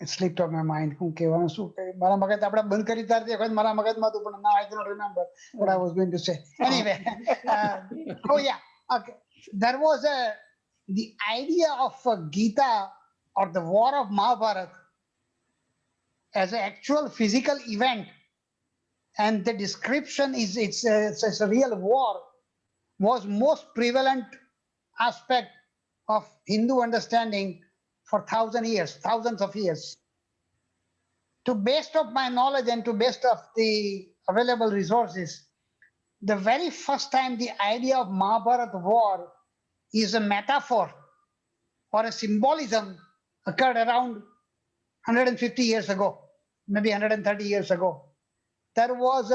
It slipped out my mind. Mara magad apna બંધ કરી તારથી વખત મારા મગજમાં હતું પણ now I cannot remember what I was going to say. Anyway, oh yeah, okay. There was the idea of Gita or the war of Mahabharata as an actual physical event, and the description is it's a real war, was most prevalent aspect of Hindu understanding for thousands of years. To best of my knowledge and to best of the available resources, the very first time the idea of Mahabharata war is a metaphor or a symbolism occurred around 150 years ago, maybe 130 years ago. There was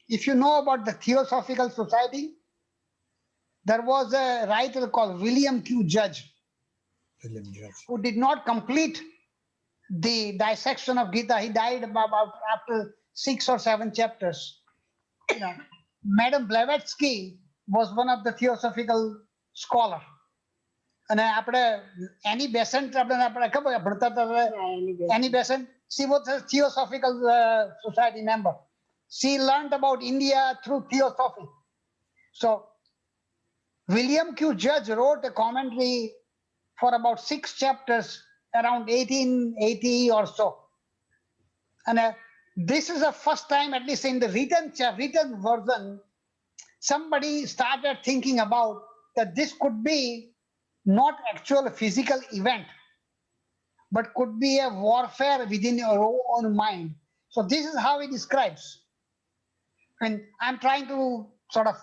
if you know about the Theosophical Society, there was a writer called William Q. Judge, who did not complete the dissection of Gita. He died about after 6 or 7 chapters. Madam Blavatsky was one of the theosophical scholar. And Annie Besant, Annie Besant, she was a Theosophical Society member. She learned about India through Theosophy. So William Q. Judge wrote a commentary for about 6 chapters around 1880 or so. And this is the first time, at least in the written version, somebody started thinking about that this could be not actual physical event, but could be a warfare within your own mind. So this is how he describes. And I'm trying to sort of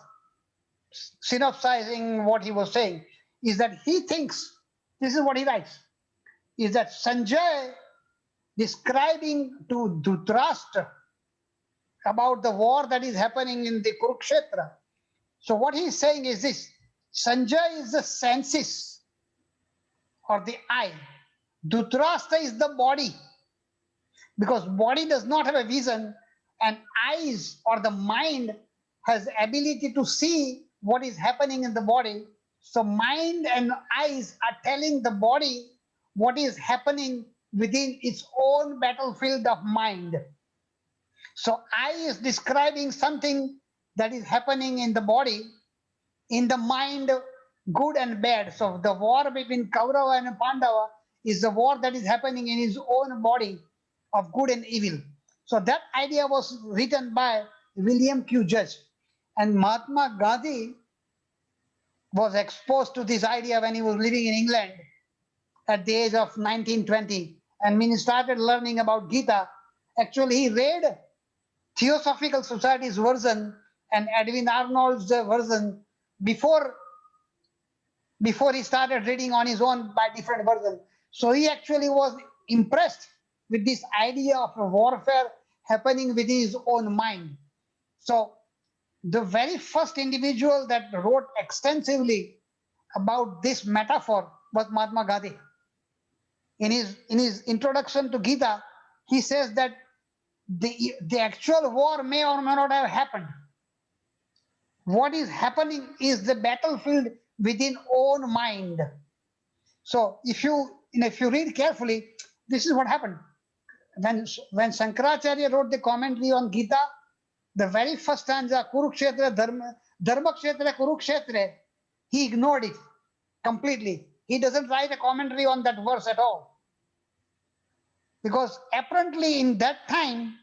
synopsizing what he was saying, is that he thinks, this is what he writes, is that Sanjay describing to Dhritarashtra about the war that is happening in the Kurukshetra. So what he is saying is this: Sanjay is the senses or the eye. Dhritarashtra is the body, because body does not have a vision, and eyes or the mind has ability to see what is happening in the body. So mind and eyes are telling the body what is happening within its own battlefield of mind. So eye is describing something that is happening in the body, in the mind, good and bad. So the war between Kaurava and Pandava is the war that is happening in his own body of good and evil. So that idea was written by William Q. Judge. And Mahatma Gandhi was exposed to this idea when he was living in England at the age of 1920. And when he started learning about Gita, actually he read Theosophical Society's version and Edwin Arnold's version before he started reading on his own by different versions. So he actually was impressed with this idea of a warfare happening within his own mind. So the very first individual that wrote extensively about this metaphor was Mahatma Gandhi. In his introduction to Gita, he says that the actual war may or may not have happened. What is happening is the battlefield within own mind. So if you read carefully, this is what happened. When Shankaracharya wrote the commentary on Gita, the very first stanza, Kurukshetra Dharmakshetra Kurukshetra, he ignored it completely. He doesn't write a commentary on that verse at all. Because apparently in that time,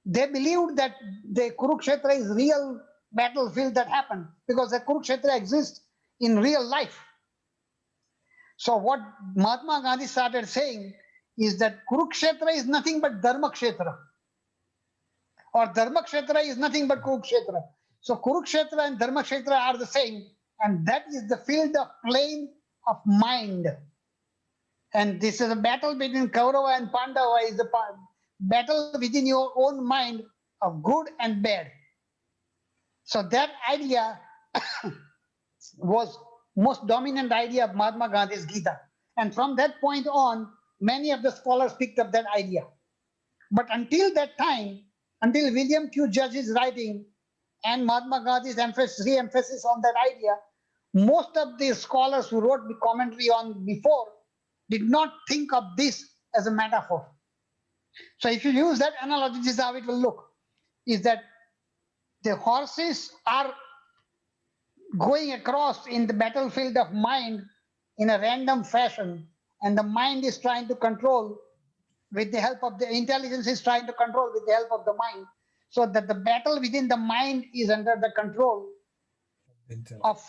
they believed that the Kurukshetra is real battlefield that happened, because the Kurukshetra exists in real life. So what Mahatma Gandhi started saying is that Kurukshetra is nothing but Dharmakshetra, or Dharmakshetra is nothing but Kurukshetra. So Kurukshetra and Dharmakshetra are the same, and that is the field of plane of mind. And this is a battle between Kaurava and Pandava, is a battle within your own mind of good and bad. So that idea was most dominant idea of Mahatma Gandhi's Gita. And from that point on, many of the scholars picked up that idea. But until that time, until William Q. Judge is writing and Mahatma Gandhi's re-emphasis on that idea, most of the scholars who wrote the commentary on before did not think of this as a metaphor. So if you use that analogy, this is how it will look, is that the horses are going across in the battlefield of mind in a random fashion, and the mind is trying to control with the help of the intelligence is trying to control with the help of the mind, so that the battle within the mind is under the control of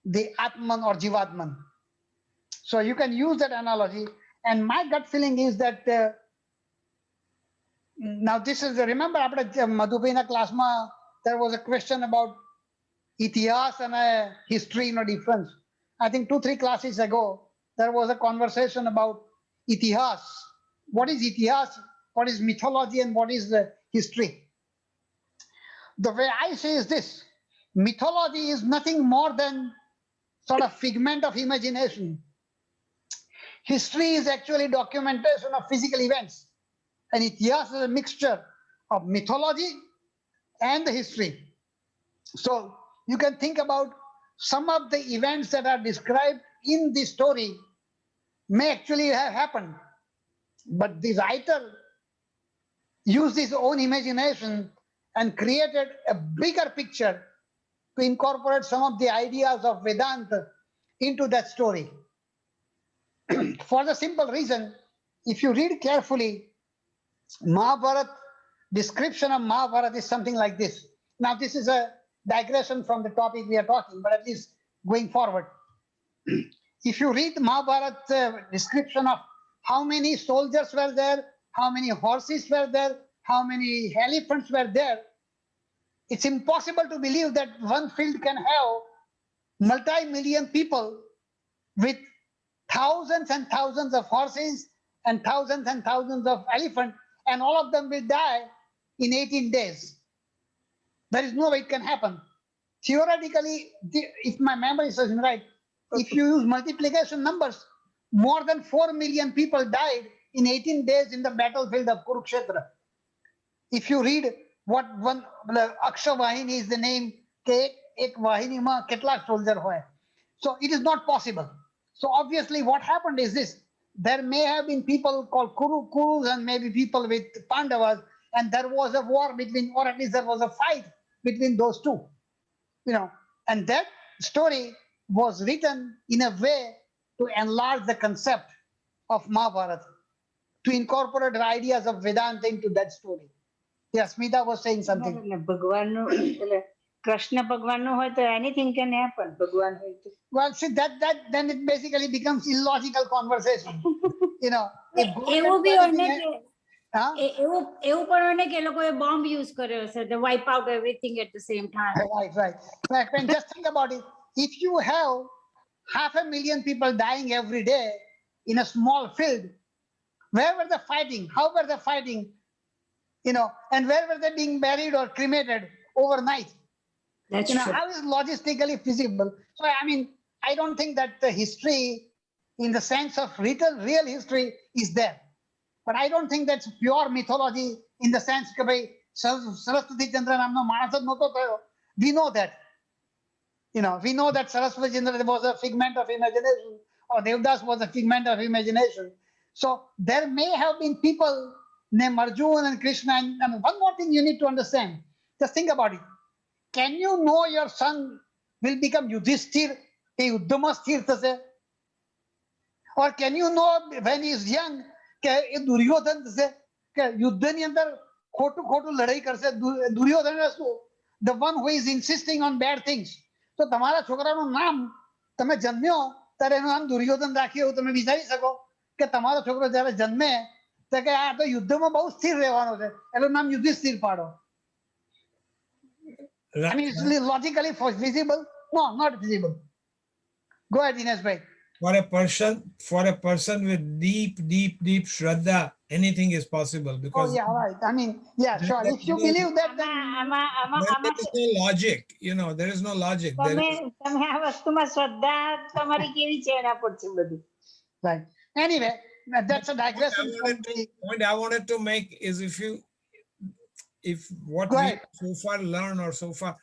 the Atman or Jivatman. So you can use that analogy. And my gut feeling is that now this is, remember after Madhupena class there was a question about Itihas and history, no difference. I think 2-3 classes ago, there was a conversation about Itihas. What is Itihas? What is mythology and what is the history? The way I say is this: mythology is nothing more than sort of figment of imagination. History is actually documentation of physical events. And Itihas is a mixture of mythology and the history. So you can think about some of the events that are described in the story may actually have happened, but the writer used his own imagination and created a bigger picture to incorporate some of the ideas of Vedanta into that story. For the simple reason, if you read carefully, Mahabharata, description of Mahabharata is something like this. Now, this is a digression from the topic we are talking, but at least going forward. If you read Mahabharata description of how many soldiers were there, how many horses were there, how many elephants were there, it's impossible to believe that one field can have multi-million people with thousands and thousands of horses and thousands of elephants, and all of them will die in 18 days. There is no way it can happen. Theoretically, if my memory serves me right, if you use multiplication numbers, more than 4 million people died in 18 days in the battlefield of Kurukshetra. If you read what one, Aksha Vahini is the name, ek Vahini ma ketla soldier hoye. So it is not possible. So obviously what happened is this: there may have been people called Kurus and maybe people with Pandavas, and there was a war between, or at least there was a fight between those two. And that story was written in a way to enlarge the concept of Mahabharata, to incorporate the ideas of Vedanta into that story. Yes, Smita was saying something. Krishna Bhagwan no hoy to anything can happen. Bhagwan hoy to. Well, see, that then it basically becomes illogical conversation. If God એવું બી હોય ને કે huh? એવું પણ હોય ને કે એ લોકોએ બોમ્બ યુઝ કર્યો હશે to wipe out everything at the same time. Right. And just think about it. If you have 500,000 people dying every day in a small field, where were they fighting? How were they fighting? And where were they being buried or cremated overnight? That's true. How is logistically feasible? So, I mean, I don't think that the history, in the sense of real history, is there. But I don't think that's pure mythology in the sense that Saraswati Chandra namno manas જ નહોતો થયો. We know that. We know that Saraswati Chandra was a figment of imagination, or Devdas was a figment of imagination. So there may have been people named Arjuna and Krishna. And one more thing you need to understand. Just think about it. Can you know your son will become Yudhishthir, a Yuddhama sthir thase? Or can you know when he is young, કે એ દુર્યોધન થશે, કે યુદ્ધની અંદર ખોટું ખોટું લડાઈ કરશે? દુર્યોધન શું? The one who is insisting on bad things. તો તમારા છોકરાનું નામ તમે જન્મ્યો ત્યારે એનું નામ દુર્યોધન રાખ્યું એવું તમે વિચારી શકો કે તમારો છોકરો જ્યારે જન્મે તો કે આ તો યુદ્ધમાં બહુ સ્થિર રહેવાનો છે, એનું નામ યુધિષ્ઠિર પાડો? I mean, it's logically feasible? No, not feasible. Go ahead, Dinesh bhai. For a person with deep Shraddha, anything is possible, because right. I mean, sure. If you believe that, there is no logic. There is no logic. તમે આ વસ્તુમાં શ્રદ્ધા તમારી કેવી છે એના પર છે બધું. Right. Anyway, that's a digression. Point I wanted to make is, if what we so far learn, or so far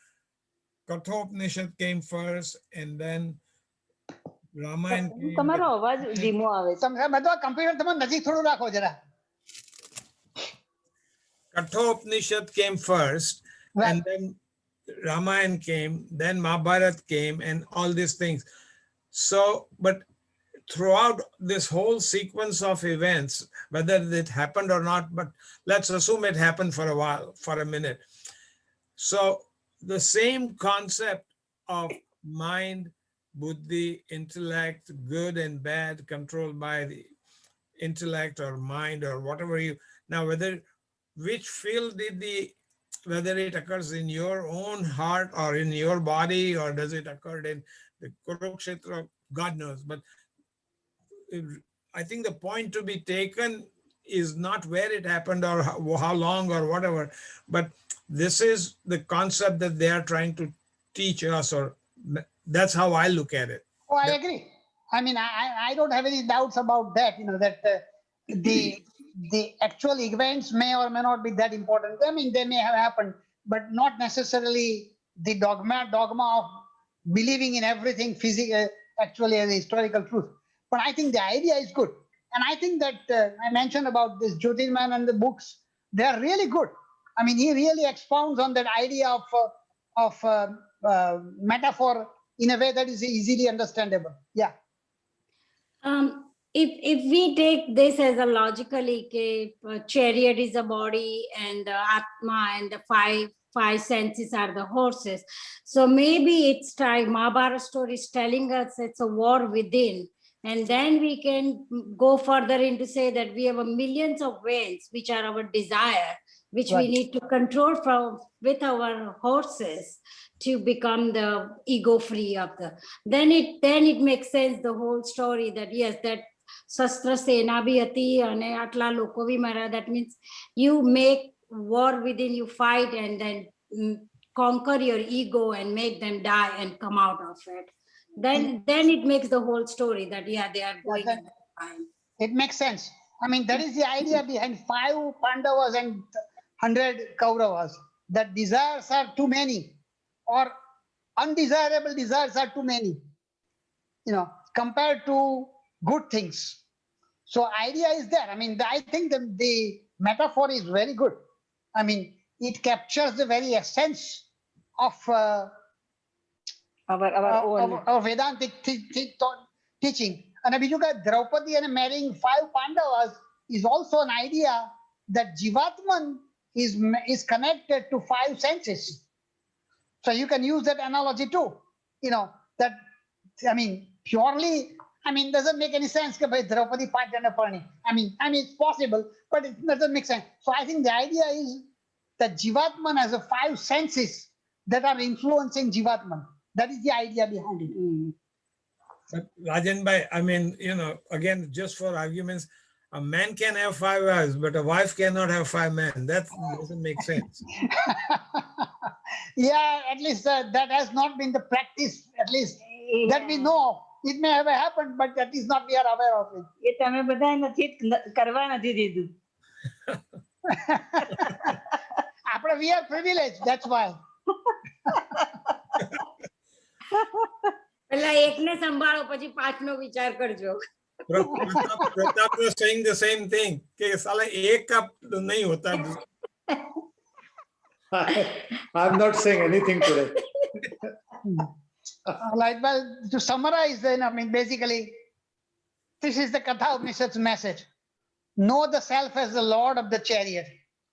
Kathopanishad came first, and then Ramayana came. તમારો અવાજ ધીમો આવે છે. તમે બધો કમ્પ્યુટર તમે નજીક થોડું રાખો જરા. Kathopanishad came first, Right. and then Ramayana came, then Mahabharat came, and all these things. So, but throughout this whole sequence of events, whether it happened or not, but let's assume it happened for a while, for a minute. So the same concept of mind, buddhi, intellect, good and bad, controlled by the intellect or mind or whatever you, now whether which field did the, whether it occurs in your own heart or in your body, or does it occur in the Kurukshetra, God knows. But I think the point to be taken is not where it happened or how long or whatever, but this is the concept that they are trying to teach us, or that's how I look at it. Oh, I agree. I mean, I don't have any doubts about that. You know that the actual events may or may not be that important. I mean, they may have happened, but not necessarily the dogma of believing in everything physical actually as a historical truth. But I think the idea is good, and I think that I mentioned about this Jyotirman and the books. They are really good. I mean, he really expounds on that idea of metaphor in a way that is easily understandable. Yeah. If we take this as a logically, chariot is a body and the atma and the five senses are the horses. So maybe it's time Mahabharata story is telling us it's a war within. And then we can go further into say that we have a millions of veins, which are our desire, which we Right. need to control from with our horses to become the ego free of the, then it makes sense, the whole story, that yes, that શસ્ત્ર સેના બી હતી અને આટલા લોકો બી મારા, that means you make war within, you fight and then conquer your ego and make them die and come out of it. Then it makes the whole story that yeah, they are going in that time. It makes sense. I mean, that is the idea behind 5 Pandavas and 100 Kauravas. That desires are too many, or undesirable desires are too many, you know, compared to good things. So idea is there. I mean, I think the metaphor is very good. I mean, it captures the very essence of our Vedantic teaching. And બીજું કે દ્રૌપદી અને marrying 5 Pandavas is also an idea that Jivatman is connected to 5 senses. So you can use that analogy too. You know, that, I mean, purely, I mean, doesn't make any sense. Draupadi I mean, it's possible, but it doesn't make sense. So I think the idea is that Jivatman has a 5 senses that are influencing Jivatman. That is the idea behind it. But Rajan Bhai, I mean, you know, again, just for arguments, a man can have 5 wives, but a wife cannot have 5 men. That doesn't make sense. Yeah, at least that has not been the practice, at least that we know of. It may have happened, but at least not we are aware of it. એ તમે બધા નથી કરવા નથી દીધું. We are privileged, that's why. પેલા એકને સંભાળો પછી પાંચનો વિચાર કરજો. Pratap was saying the same thing. कि साला एक का नहीं होता. I'm not saying anything today. Like, well, to summarize, then, I mean, basically, this is the Katha Upanishad's message. Know the self as the Lord of the chariot.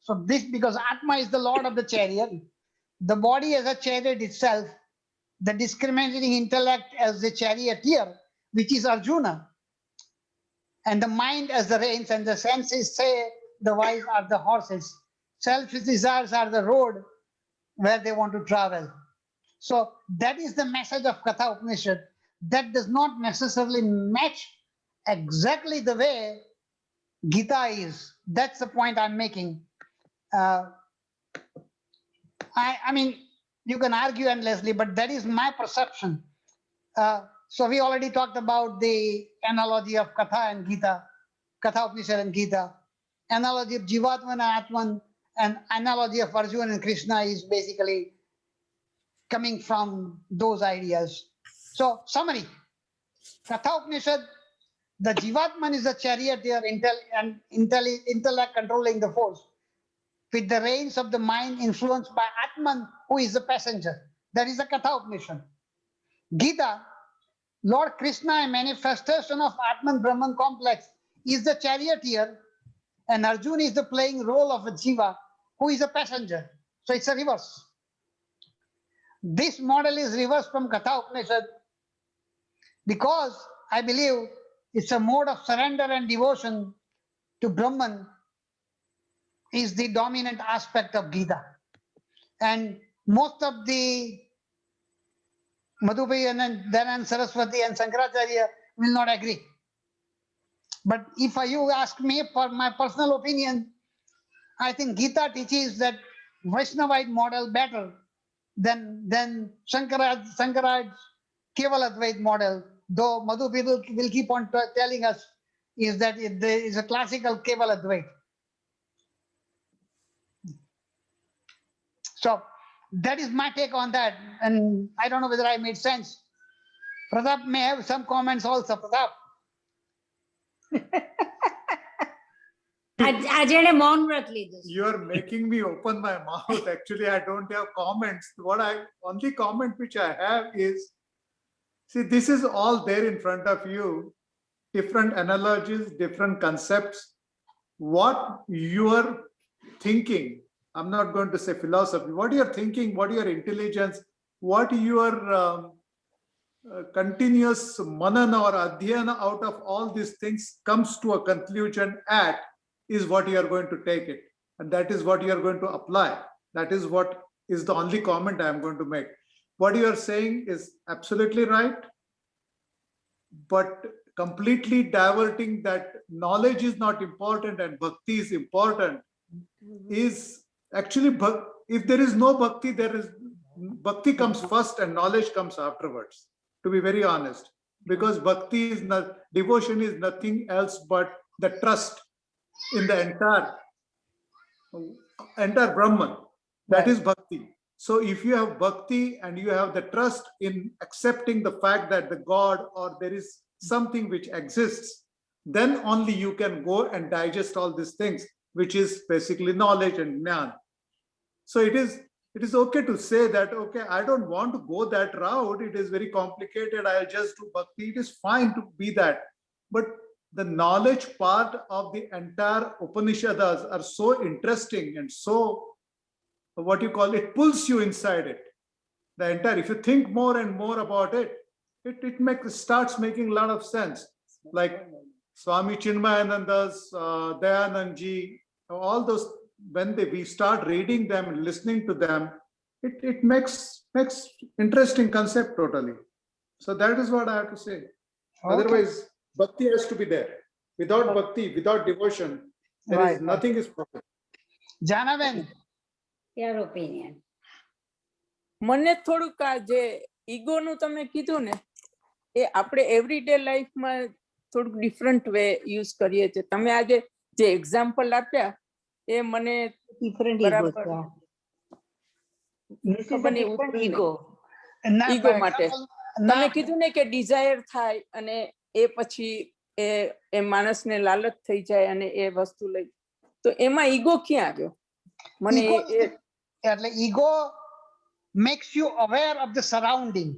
So this, because Atma is the Lord of the chariot, the body as a chariot itself, the discriminating intellect as the charioteer, which is Arjuna, and the mind as the reins, and the senses, say, the wise are the horses. Selfish desires are the road where they want to travel. So that is the message of Katha Upanishad. That does not necessarily match exactly the way Gita is. That's the point I'm making. I mean, you can argue endlessly, but that is my perception. So we already talked about the analogy of Katha and Gita, Katha Upanishad and Gita. Analogy of Jivatman and Atman, and analogy of Arjuna and Krishna is basically coming from those ideas. So summary, Katha Upanishad, the Jivatman is the charioteer intellect controlling the force, with the reins of the mind influenced by Atman, who is the passenger. That is the Katha Upanishad. Gita, Lord Krishna, a manifestation of Atman Brahman complex, is the charioteer, and Arjuna is the playing role of a Jiva, who is a passenger. So it's a reverse. This model is reversed from Katha Upanishad because I believe it's a mode of surrender and devotion to Brahman is the dominant aspect of Gita. And most of the Madhubhai and Dayanand Saraswati and Shankaracharya will not agree. But if you ask me for my personal opinion, I think Gita teaches that Vaishnavite model better than Shankaraj Keval Advait model, though Madhu people will keep on telling us is that there is a classical Keval Advait. So that is my take on that, and I don't know whether I made sense. Pratap may have some comments also. Pratap. આજે એને મૌન વ્રત લીધું છે. You are making me open my mouth. Actually, I don't have comments. Only comment which I have is, see, this is all there in front of you. Different analogies, different concepts. What you are thinking, I'm not going to say philosophy, what you are thinking, what your intelligence, what your continuous manana or adhyana out of all these things comes to a conclusion at, is what you are going to take it. And that is what you are going to apply. That is what is the only comment I am going to make. What you are saying is absolutely right, but completely diverting that knowledge is not important and bhakti is important is actually, if there is no bhakti, bhakti comes first and knowledge comes afterwards, to be very honest. Because bhakti is not, devotion is nothing else but the trust in the entire Brahman. That is bhakti. So if you have bhakti and you have the trust in accepting the fact that the God or there is something which exists, then only you can go and digest all these things, which is basically knowledge and jnana. So it is okay to say that, okay, I don't want to go that route. It is very complicated. I'll just do bhakti. It is fine to be that. But the knowledge part of the entire Upanishads are so interesting and so, what you call it, pulls you inside it. The entire, if you think more and more about it, it starts making a lot of sense. Like Swami Chinmayananda's, Dayanandji, all those, when we start reading them and listening to them, it makes interesting concept totally. So that is what I have to say. Okay. Otherwise, bhakti has to be there. Without bhakti, without devotion, nothing is possible. Janaven. Your opinion. મને થોડુંક આ જે ઈગોનું તમે કીધું ને એ આપણે every day લાઈફમાં થોડુંક ડિફરન્ટ વે યુઝ કરીએ છીએ. તમે આજે જે એક્ઝામ્પલ આપ્યા એ મને Different બરાબર egos. This is ખબર a નહીં different ઉતરી ego. ઈગો માટે તમે કીધું ને કે ડિઝાયર થાય અને એ પછી એ માણસને લાલચ થઈ જાય અને એ વસ્તુ લઈ, તો એમાં ઈગો ક્યાં આવ્યો? મને એટલે ego makes you aware of the surrounding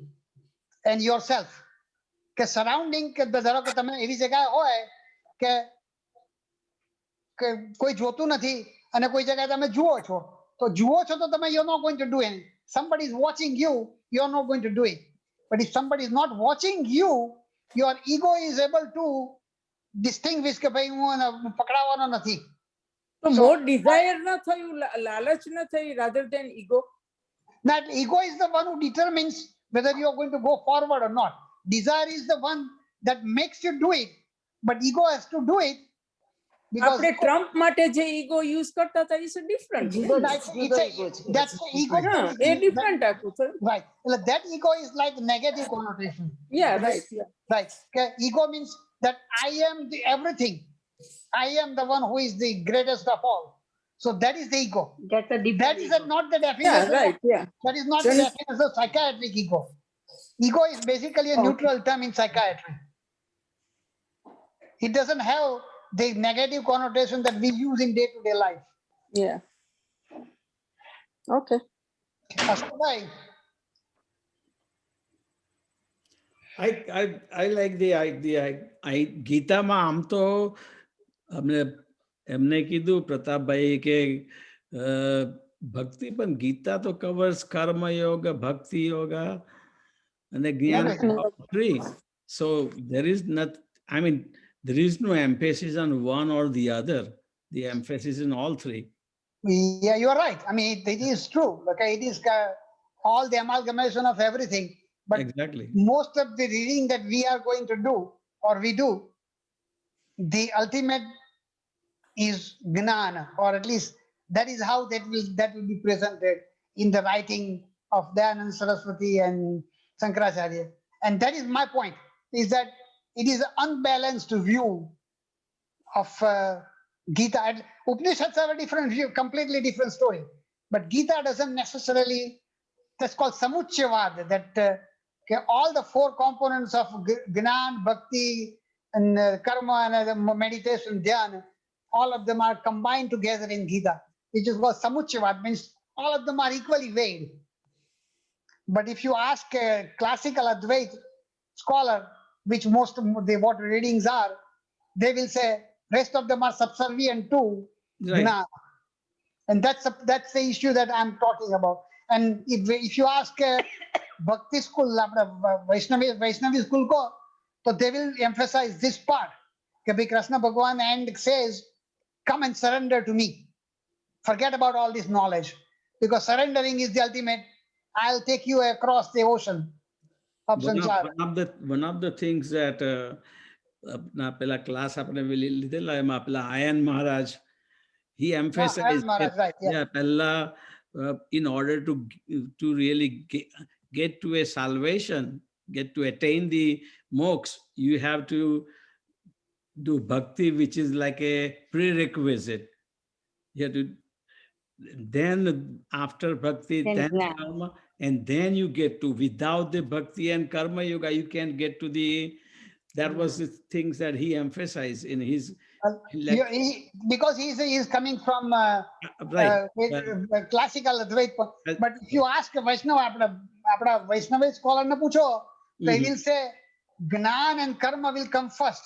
and yourself. કે surrounding કે ધારો કે તમે એવી જગ્યાએ હોય કે કોઈ જોતું નથી અને કોઈ જગ્યાએ તમે જુઓ છો, તો જુઓ છો તો તમે you're not going to do anything. Somebody is watching you, you're not going to do it. But if somebody is not watching you, your ego is able to distinguish કે ભાઈ હું પકડાવાનો નથી. તો મોર ડિઝાયર ન થયું, લાલચ ન થઈ, rather than ego. That ego is the one who determines whether you are going to go forward or not. Desire is the one that makes you do it, but ego has to do it. આપણે Trump માટે જે ego use કરતા હતા is different. That's the ego. A different આખું છે. Right. That ego is like negative connotation. Yeah, right. Right. Okay. Ego means that I am the everything. I am the one who is the greatest of all. So that is the ego. That's a That is not the definition. Yeah, right. Yeah. That is not the definition of psychiatric ego. Ego is basically a Okay. neutral term in psychiatry. It doesn't have the negative connotation that we use in day-to-day life. Yeah. Okay. Ashwin, I like the idea. ગીતામાં આમ તો અમને એમને કીધું પ્રતાપભાઈ કે ભક્તિ પણ ગીતા તો કવર્સ કર્મ યોગ ભક્તિ યોગા અને જ્ઞાન free. So there is not, I mean, there is no emphasis on one or the other. The emphasis in all three. yeah, you're right. I mean, it is true. Okay, it is all the amalgamation of everything. But Exactly. most of the reading that we are going to do, or we do, the ultimate is gnana, or at least that is how that will be presented in the writing of Dayanand Saraswati and Shankaracharya. And that is my point, is that it is an unbalanced view of Gita. And Upanishads have a different view, completely different story. But Gita doesn't necessarily, that's called samuchayavad, that okay, all the four components of Gnan, Bhakti, and Karma, and meditation, Dhyana, all of them are combined together in Gita, which is called samuchayavad, means all of them are equally weighed. But if you ask a classical Advait scholar, which most of what readings are, they will say rest of them are subservient to Right. Gnana. And that's the issue that I'm talking about. And if you ask Bhakti school, Vaishnavi school, so they will emphasize this part. That Krishna Bhagavan and says, come and surrender to me. Forget about all this knowledge. Because surrendering is the ultimate. I'll take you across the ocean of samsara. One of the things that આપના પેલા class આપણે લીધેલા એમાં પેલા આયન Maharaj he emphasized Maharaj, right, yeah. yeah પહેલા in order to really get to a salvation, get to attain the moksha, you have to do bhakti, which is like a prerequisite. You have to, then after bhakti, then karma, and then you get to, without the bhakti and karma yoga, you can't get to the, that was the things that he emphasized in his Because he is coming from classical Advait. But if you ask a Vaishnava, apna Vaishnava scholar na pucho, they will say Gnan and Karma will come first,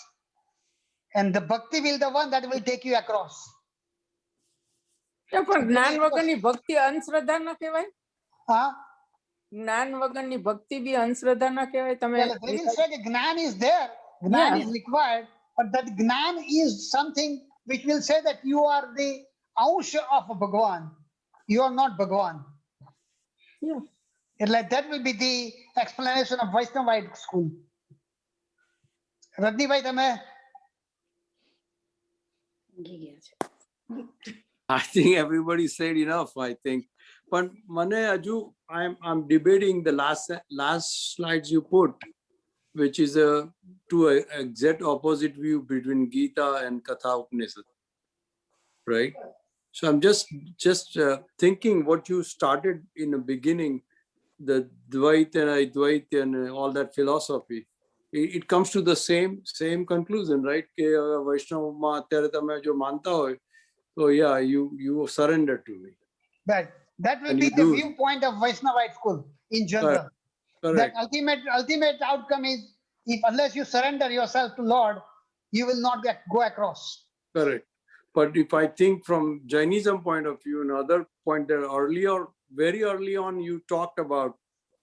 and the Bhakti will the one that will take you across. પણ જ્ઞાન વગરની ભક્તિ અંધશ્રદ્ધા ન કહેવાય? Huh? જ્ઞાન વગરની ભક્તિ બી અંધશ્રદ્ધા ન કહેવાય? તમે Well, they will say that Gnan is there, Gnan is required, but that Gnan is something which will say that you are the Aush of Bhagavan. You are not Bhagavan. Yeah. Like that will be the explanation of Vaishnavite school. Radni bhai, tame? I think everybody said enough, I think. But Mane Aju, I'm debating the last slides you put, which is to a exact opposite view between Gita and Katha Upanishad, right? So I'm just thinking what you started in the beginning, the Dvaita and Advaita and all that philosophy. It comes to the same conclusion, right? Ke Vaishnava ma atyare tame jo manta hoy, so yeah, you surrender to me. That will And be you the do. viewpoint of Vaishnavite school in general. Correct. That ultimate outcome is, if unless you surrender yourself to Lord, you will not go across. Correct. But if I think from Jainism point of view, another point that earlier, very early on, you talked about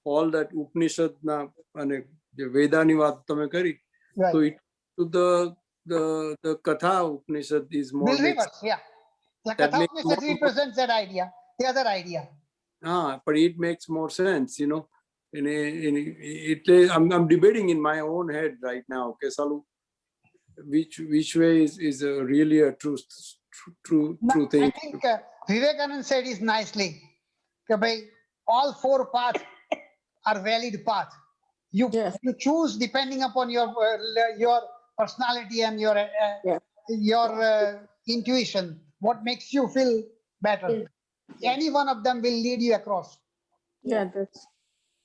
all that Upanishad na ane Vedani વાત તમે કરી. Right. So it to the Katha Upanishad is more. Will reverse, yeah. The that Katha makes Upanishad more- represents that idea, the other idea. But it makes more sense, you know. I'm debating in my own head right now. Okay, Salu, which way is really a true thing? I think Vivekananda said it nicely. Bhai, all four paths are valid paths. You choose depending upon your personality and your intuition. What makes you feel better? Any one of them will lead you across. Yeah, that's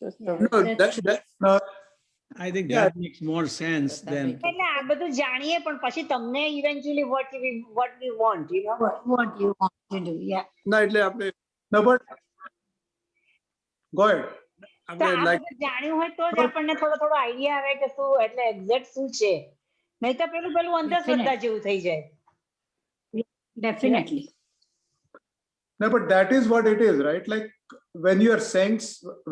Yeah, No, that's true. No, I think Yeah. that makes more sense than એટલે આ બધું જાણીએ પણ પછી તમને eventually what we want, you know. What you want to do, yeah. ના એટલે આપણે no, but go ahead. તો આપણે આ like બધું જાણ્યું હોય તો જ આપણને થોડો આઈડિયા આવે કે શું એટલે એક્ઝેક્ટ શું છે, નહીં તો પેલું અંધશ્રદ્ધા જેવું થઈ જાય. Definitely. No, but that is what it is, right? Like when you are saying,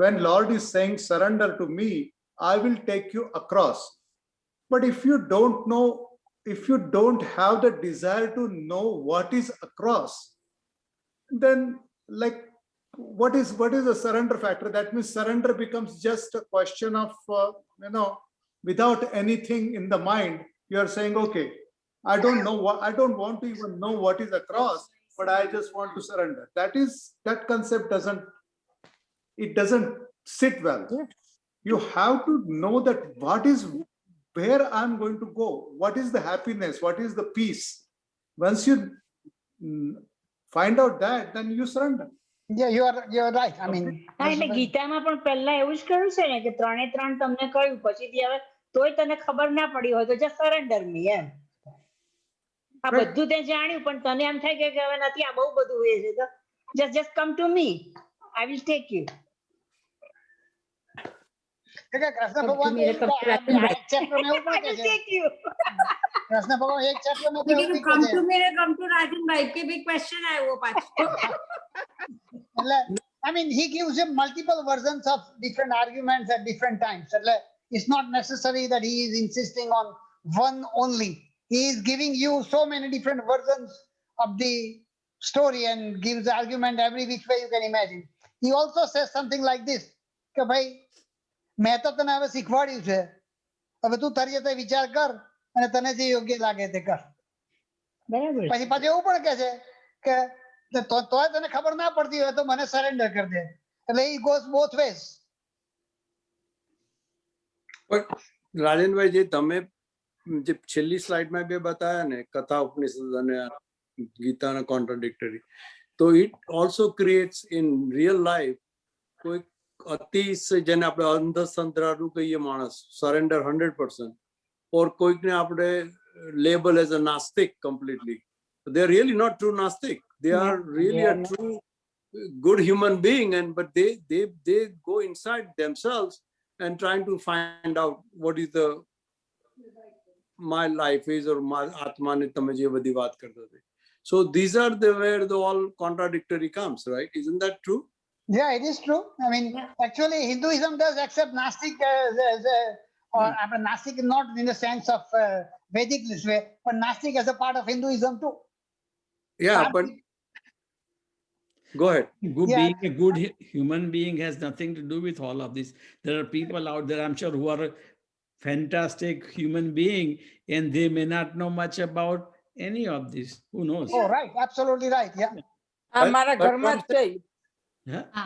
when Lord is saying, surrender to me, I will take you across. But if you don't know, if you don't have the desire to know what is across, then like what is the surrender factor? That means surrender becomes just a question of, without anything in the mind, you are saying, okay, I don't know what, I don't want to even know what is across, but I just want to surrender. That concept doesn't sit well. You have to know that what is, where I'm going to go, what is the happiness, what is the peace. Once you find out that, then you surrender. Yeah, you're right. I mean, હા એટલે ગીતામાં પણ પહેલા એવું જ કહ્યું છે ને કે 3 તમને કહ્યું પછીથી હવે તોય તને ખબર ના પડી હોય તો just surrender me એમ. આ બધું તે જાણ્યું પણ તને એમ થાય કે હવે નથી, આ બહુ બધું હોય છે તો just come to me, I will take you. Krishna ભગવાન તો એક ચેપ્ટર માં એવું I પણ કહે will છે, take you. કૃષ્ણ ભગવાન એક ચેપ્ટર માં તો એવું You બી કહે come છે. to me, come to Rajan bhai ke big question આવ્યો પાછો. એટલે I mean, he gives him multiple versions of different arguments at different times. એટલે it's not necessary that he is insisting on one only. He is giving you so many different versions of the story and gives the argument every which way you can imagine. He also says something like this, કે ભાઈ મેં તો તને હવે શીખવાડ્યું છે, હવે તું તારી રીતે વિચાર કર અને તને જે યોગ્ય લાગે તે કર. બરાબર. પછી પાછું એવું પણ કહે છે કે તોય તને ખબર ના પડતી હોય તો મને સરેન્ડર કરી દે. એટલે he goes both ways. પણ રાજેનભાઈ જે તમે જે છેલ્લી સ્લાઇડમાં બે બતાવ્યા ને કથા ઉપનિષદ અને ગીતાના કોન્ટ્રાડિક્ટરી, તો it also creates in real life કોઈ અતિશય જેને આપણે અંધશ્રદ્ધાળુ કહીએ માણસ, સરેન્ડર 100%, ઓર કોઈકને આપણે label as a nastik completely. They are really not true Nastic. They are really a true good human being, and but they go inside themselves and trying to find out what is the my life is or my atma ne tame je badi baat karta the. So these are the where the all contradictory comes, right? Isn't that true? Yeah, it is true. I mean, actually, Hinduism does accept Nastic as a, or Nastic not in the sense of Vedic this way, but Nastic as a part of Hinduism too. Yeah, but go ahead. Yeah. Being a good human being has nothing to do with all of this. There are people out there, I'm sure, who are a fantastic human being and they may not know much about any of this. Who knows? Oh, right. Absolutely right. Yeah. આ મારા ઘરમાં જ છે. Yeah? હા,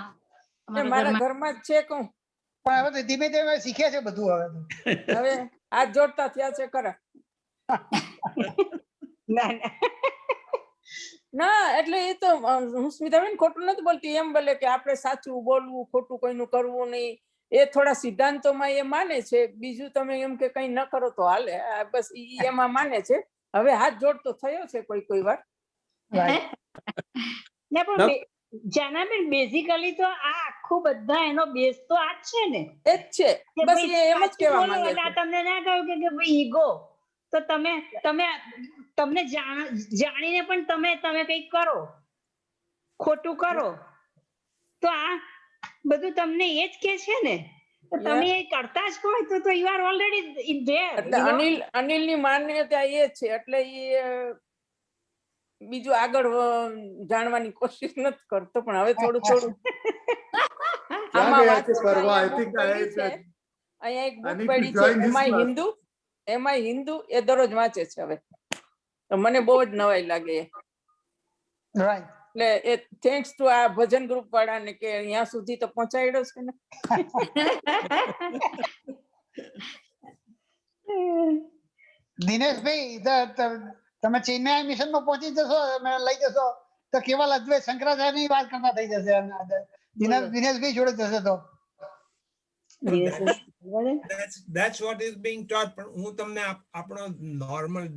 એ અમારા મારા ઘરમાં ઘરમાં જ છે કહું. પણ હવે તો ધીમે ધીમે શીખે છે બધું હવે તો. હવે હાથ જોડતા થયા છે ખરા. ના ના ના એટલે એ તો હું સ્મિતાબેન ખોટું નથી બોલતી, એમ બોલે કે આપણે સાચું બોલવું, ખોટું કોઈનું કરવું નહીં, એ થોડા સિદ્ધાંતોમાં એ માને છે. બીજું તમે એમ કે કંઈ ન કરો તો હાલે, બસ ઈ એમાં માને છે. હવે હાથ જોડતો થયો છે કોઈ વાર. ને પણ જાનાબેન બેઝિકલી તો આ આખું બધા એનો બેઝ તો આ જ છે ને. એ જ છે, કે બસ ભાઈ એ એમ જ સાચું કહેવા બોલો માંગે એટલે છે. આ તમને ના કહ્યું કે ભાઈ ઈગો, તો તમને જાણીને પણ તમે કંઈક કરો, ખોટું કરો, તો આ બધું તમને એ જ કે છે ને. તો તમે એ કરતા જ હોય તો you are already in their. એટલે અનિલની માન્યતા એ છે, એટલે એ બીજું આગળ જાણવાની કોશિશ નથી કરતો, પણ હવે થોડું થોડું આમાં વાત કરવા, I અહીંયા think book પડી છે. અહીંયા એક બુક પડી છે એમાં હિન્દુ એ દરરોજ વાંચે છે હવે, તો મને બહુ જ નવાઈ લાગે. Right. એટલે એ થેન્ક્સ ટુ આ ભજન ગ્રુપ વાળાને કે અહીંયા સુધી તો પહોંચાડ્યો છે ને. દિનેશભાઈ, તમે ચેન્નઈ મિશન માં પહોંચી જશો, લઈ જશો તો કેવલ અદ્વૈત શંકરાચાર્ય ની વાત કરતા થઈ જશે. દિનેશભાઈ જોડે જશે તો That's what is being taught. પણ હું તમને આપણો નોર્મલ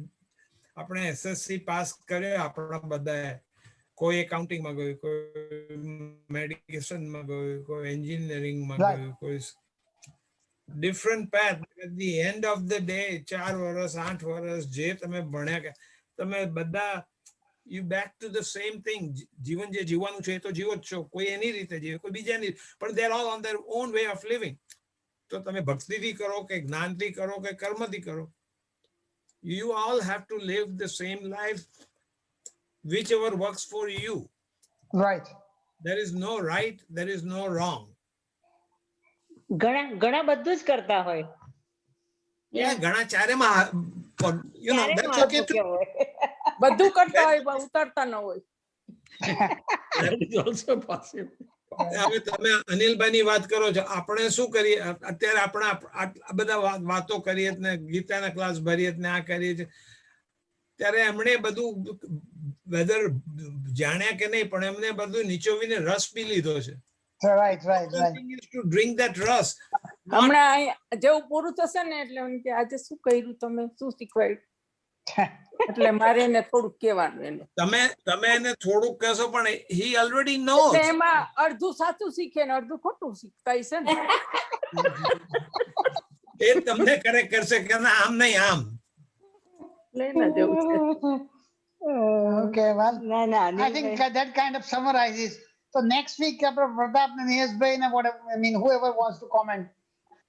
આપણે SSC પાસ કર્યો આપણા બધા, કોઈ એકાઉન્ટિંગમાં ગયું, કોઈ મેડિકેશનમાં ગયું, કોઈ એન્જિનિયરિંગમાં Right. ગયું, કોઈ different path. At the end of the day 4 વર્ષ 8 વર્ષ જે તમે ભણ્યા તમે બધા you back to the same thing. જીવન જે જીવવાનું છે એ તો જીવો જ છો, કોઈ એની રીતે જીવે, કોઈ બીજાની, પણ they are all on their own way of living. તો તમે ભક્તિથી કરો કે જ્ઞાનથી કરો કે કર્મથી કરો, you all have to live the same life whichever works for you. Right. There is no right, there is no wrong. ઘણા બધું જ કરતા હોય. Yeah, ઘણા ચારેમાં, you know, ક્યારે that's મારું okay too. કેવું હોય. બધું કરતા હોય પણ ઉતરતા ન હોય. That is also possible. હવે તમે અનિલભાઈની વાત કરો છો, આપણે શું કરીએ અત્યારે, આપણે આ બધા વાતો કરીએ ને ગીતાના ક્લાસ ભરીએ ને આ કરીએ છીએ, ત્યારે એમણે બધું વેધર જાણ્યા કે નહીં પણ એમને બધું નીચોવીને રસ પી લીધો છે. Right. To drink that rus. હમણાં જેવું પૂરું થશે ને એટલે એમ કે આજે શું કર્યું, તમે શું શીખવાડ્યું, એટલે મારે એને થોડુંક કહેવાનું એને. તમે એને થોડુંક કહેશો પણ he already knows. એટલે એમાં અડધું સાચું શીખે ને અડધું ખોટું શીખતા હશે ને. એ તમને કરેક્ટ કરશે કે ના આમ નહીં આમ. લઈને જવું છે. Okay, well, ના ના I think that kind of summarizes. So next week, Pratap and Niyazbhai and whatever, I mean, whoever wants to comment.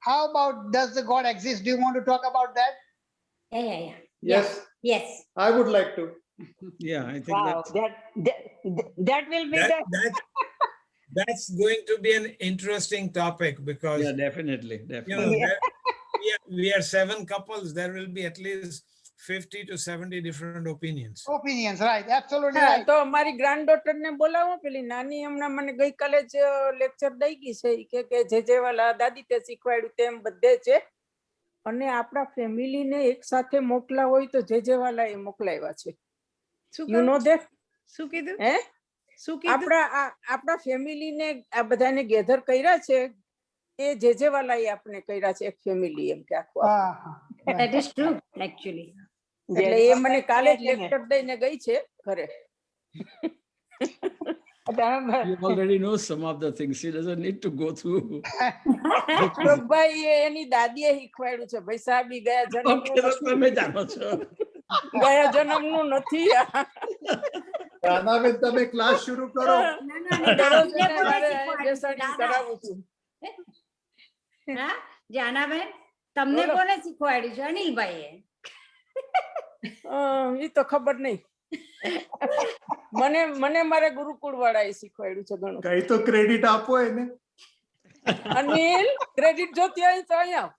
How about does the God exist? Do you want to talk about that? Yeah. Yes, I would like to. Yeah, I think Wow, that will be That's going to be an interesting topic because yeah, definitely. you know, we are 7 couples. There will be at least 50 to 70 different opinions. Opinions, right? Absolutely હા, right. તો મારી grand daughter ને બોલાવો, પેલી નાની હમણાં મને ગઈકાલે જ લેક્ચર દઈ ગઈ છે ઈ કે જે વાલા દાદી તે શીખવાડ્યું તેમ બધે છે, અને આપણા ફેમિલીને એક સાથે મોકલા હોય તો જે વાલા એ મોકલાવ્યા છે. You know that? શું કીધું? હે શું કીધું? આપણા ફેમિલીને આ બધાને ગેધર કર્યા છે એ જે વાલા એ આપણે કર્યા છે એક ફેમિલી એમ કે આખું. That is true, actually. એટલે એ મને કાલે જ લેક્ચર દઈને ગઈ છે ઘરે. You already know some of the things. She doesn't need to go through. ભાઈ એની દાદીએ શીખવાડ્યું છે ભાઈ સાહેબ ઈ ગયા જન્મ Okay, તો તમે જાણો છો. ગયા જન્મનું નથી આ. રાનાબેન, તમે ક્લાસ શરૂ કરો. દરરોજ એને મારે બેસાડીને કરાવું છું. હા, જાનાબેન, તમને બોલો. કોને શીખવાડ્યું છે? અનિલભાઈએ. ઈ તો ખબર નહીં. મને મારે ગુરુકુળ વાળાએ શીખવાડ્યું છે ઘણું. કઈ તો ક્રેડિટ આપો એને. અનિલ, ક્રેડિટ જોતી હોય તો અહીંયા આવ.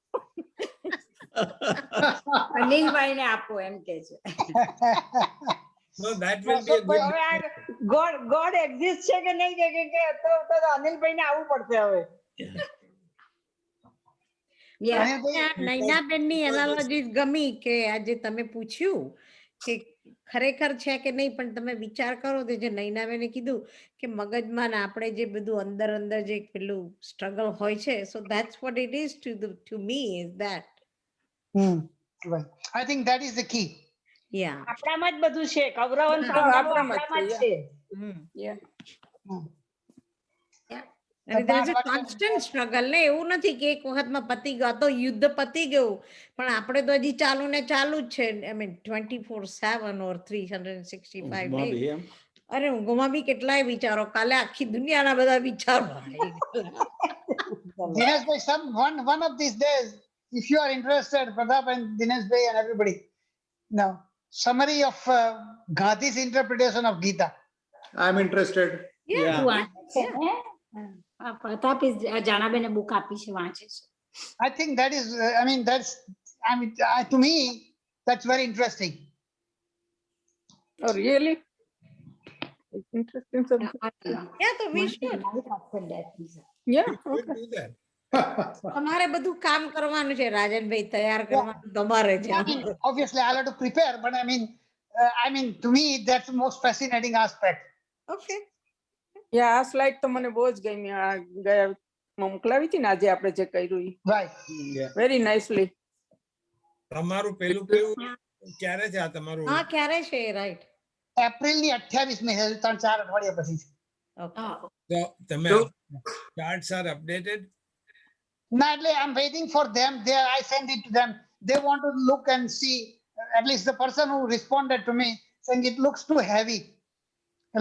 અનિલભાઈને આપો એમ કે છે. No, that will be a good. હવે આ God exist છે કે નહીં કે તો અનિલભાઈને આવવું પડશે હવે. નૈનાબેનની એનાલોજી ગમી કે આજે તમે પૂછ્યું કે ખરેખર છે કે નહીં, પણ તમે વિચાર કરો તો જે નૈનાબેને કીધું કે મગજમાં ને આપણે જે બધું અંદર જે પેલું સ્ટ્રગલ હોય છે, so that's what it is to me is that. Right. I think that is the key. Yeah. આપણામાં જ બધું છે, કૌરવ અને પાંડવ આપણામાં આપણામાં જ જ છે. Yeah. અને there is a constant struggle ને, એવું નથી કે એક વખતમાં પતી ગયો, તો યુદ્ધ પતી ગયું, પણ આપણે તો હજી ચાલુ ને ચાલુ જ છે. I mean 24/7 or 365 ઊંઘમાં days. બી એમ. અરે ઊંઘમાં બી કેટલાય વિચારો, કાલે આખી દુનિયાના બધા વિચારો આવી ગયા. Dinesh bhai, one of these days, if you are interested, Pratap and Dinesh bhai and everybody, now summary of Gandhi's interpretation of Gita. I'm interested. Yeah. Pratap જાનાબેને બુક આપી છે, વાંચે છે. I think that is, to me, that's very interesting. Oh, really? It's interesting subject. Yeah, so we should. Yeah, We'll okay. do that. તમારે બધું કામ કરવાનું છે રાજનભાઈ, તૈયાર કરવાનું તમારે છે. I mean, obviously, I'll have to prepare, but I mean, to me, that's the most fascinating aspect. Okay. Yeah, આ સ્લાઇડ તો મને બહુ જ ગમી. આ ગયા મોકલાવી હતી ને આજે આપણે જે કર્યું ઈ. Right. Very nicely. તમારું પેલું કયું ક્યારે છે આ તમારું? હા ક્યારે છે રાઈટ April ની 28મી છે 3-4 અઠવાડિયા પછી છે. ઓકે તો તમે charts are updated? No, I'm waiting for them. I send it to them. They want to look and see. At least the person who responded to me saying it looks too heavy.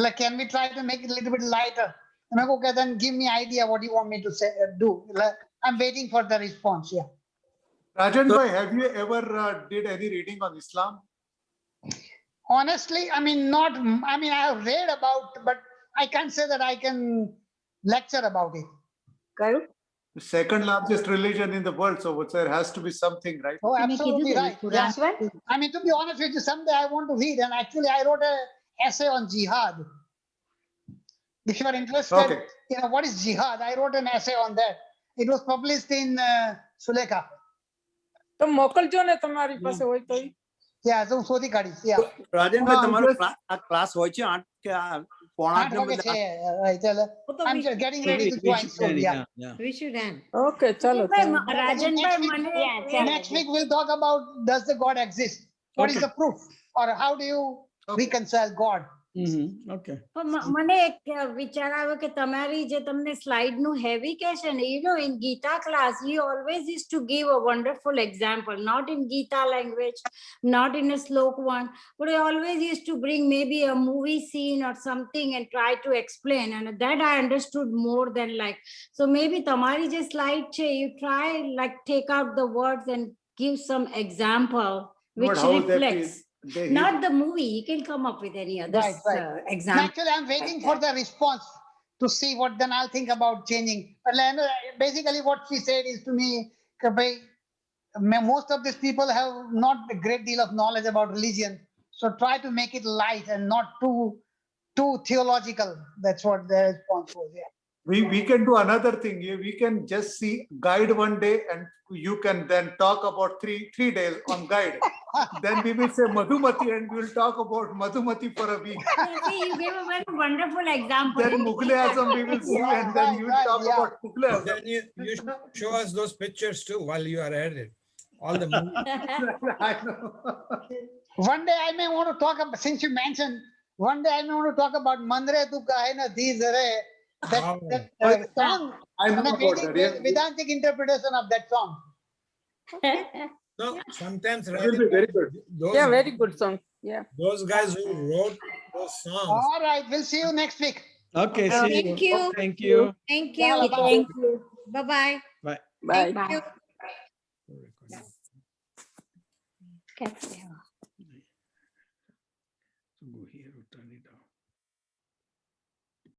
Like, can we try to make it a little bit lighter? And I go, okay, then give me idea what you want me to say, do. Like, I'm waiting for the response. Yeah. Rajan bhai, have you ever did any reading on Islam? Honestly, I mean, I have read about, but I can't say that I can lecture about it. કયું? The second largest religion in the world, so there has to be something, right? Oh, absolutely right. That's Yeah. right. I mean, to be honest with you, someday I want to read, and actually I wrote an essay on jihad. If you are interested, Okay. what is jihad? I wrote an essay on that. It was published in Suleka. તો મોકલજો ને તમારી પાસે હોય તો ઈ. Yeah, so Sodi Kadi. Yeah. રાજનભાઈ No, તમારો just- આ class હોય છે 8 કે 8:30 ના બદલે Right. I'm just getting ready to join soon. Yeah. we should end okay ચાલો રાજનભાઈ મને Next week we'll talk about, does the God exist? What is Okay. the proof? Or how do you reconcile God? Okay. મને એક વિચાર આવ્યો કે તમારી જે તમને સ્લાઇડ નું હેવી કે છે ને in Gita class you always used to give a wonderful example, not in Gita language, not in a slok one, but you always used to bring maybe a movie scene or something and try to explain, and that I understood more than like. So maybe tamari je slide che, you try like take out the words and give some example which But how reflects. they Not the movie, you can come up with any other Right. No, example. actually, I'm waiting for the response to see what then I'll think about changing. But basically, what she said is to me, most of these people have not a great deal of knowledge about religion. So try to make it light and not too theological. That's what the response was. Yeah. we can do another thing. We can just see guide one day, and you can then talk about three days on guide. Then we will say Madhumati, and we will talk about Madhumati for a week. See, you gave a very wonderful example. Then Mughal Azam we will see, and then you will talk yeah. about Mughal Azam. Then you show us those pictures too while you are at it. All the movies. I know. One day I may want to talk about, since you mentioned, one day I may want to talk about Mandre Tu Kahe Na Deez Re. That song. I know And I'm about waiting that. for Yeah. Vedantic interpretation of that song. No, sometimes It will be very good. those, Yeah, very good song. Yeah. those guys who wrote those songs. All right, we'll see you next week. Okay, see you. Thank you. Thank you. thank you Thank you. bye bye Bye. Bye. Bye. you. Okay.